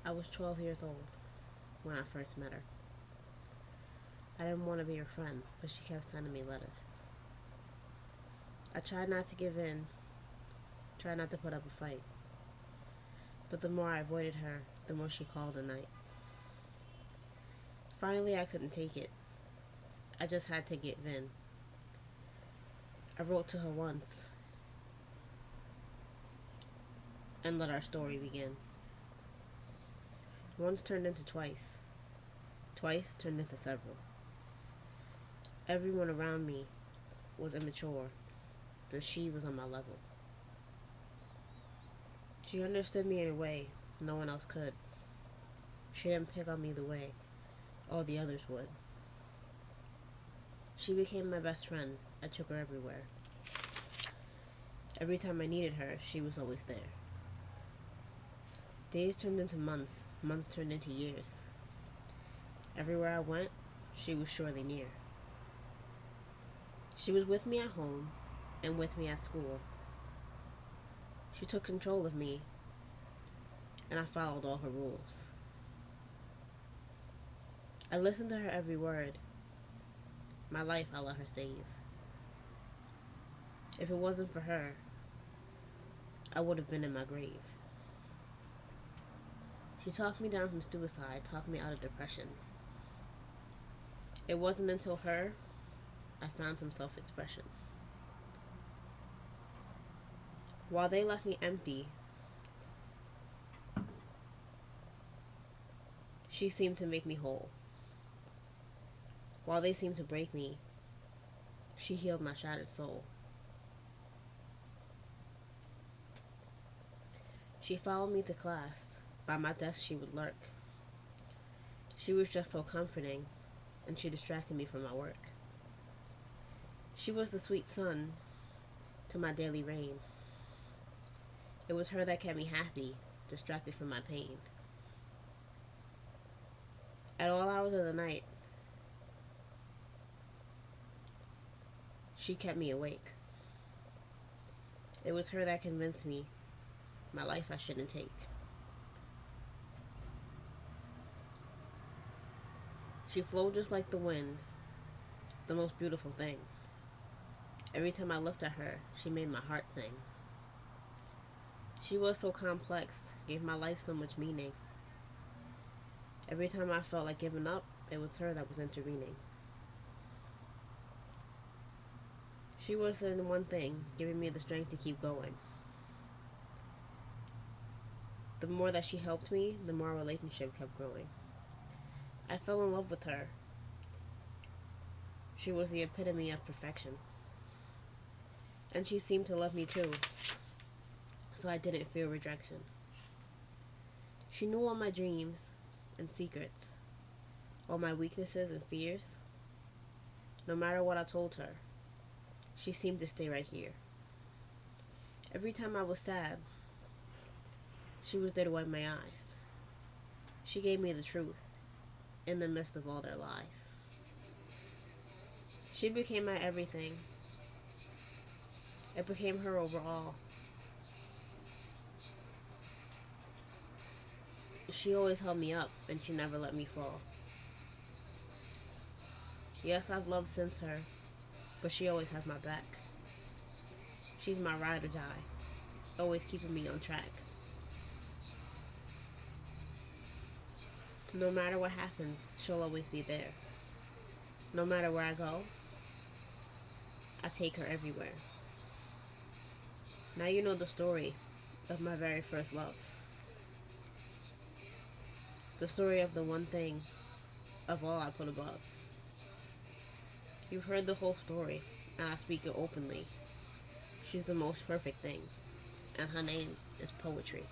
I was 12 years old when I first met her. I didn't want to be her friend, but she kept sending me letters. I tried not to give in, tried not to put up a fight. But the more I avoided her, the more she called at night. Finally, I couldn't take it. I just had to give in. I wrote to her once and let our story begin. Once turned into twice. Twice turned into several. Everyone around me was immature, and she was on my level. She understood me in a way no one else could. She didn't pick on me the way all the others would. She became my best friend. I took her everywhere. Every time I needed her, she was always there. Days turned into months, months turned into years. Everywhere I went, she was surely near. She was with me at home and with me at school. She took control of me, and I followed all her rules. I listened to her every word. My life I let her save. If it wasn't for her, I would have been in my grave. She talked me down from suicide, talked me out of depression. It wasn't until her I found some self-expression. While they left me empty, she seemed to make me whole. While they seemed to break me, she healed my shattered soul. She followed me to class. By my desk she would lurk. She was just so comforting, and she distracted me from my work. She was the sweet sun to my daily rain. It was her that kept me happy, distracted from my pain. At all hours of the night, she kept me awake. It was her that convinced me my life I shouldn't take. She flowed just like the wind, the most beautiful thing. Every time I looked at her, she made my heart sing. She was so complex, gave my life so much meaning. Every time I felt like giving up, it was her that was intervening. She was the one thing, giving me the strength to keep going. The more that she helped me, the more our relationship kept growing. I fell in love with her. She was the epitome of perfection. And she seemed to love me too, so I didn't fear rejection. She knew all my dreams and secrets, all my weaknesses and fears. No matter what I told her, she seemed to stay right here. Every time I was sad, she was there to wipe my eyes. She gave me the truth in the midst of all their lies. She became my everything. It became her overall. She always held me up and she never let me fall. Yes, I've loved since her, but she always has my back. She's my ride or die, always keeping me on track. No matter what happens, she'll always be there. No matter where I go, I take her everywhere. Now you know the story of my very first love. The story of the one thing of all I put above. You've heard the whole story, and I speak it openly. She's the most perfect thing, and her name is poetry.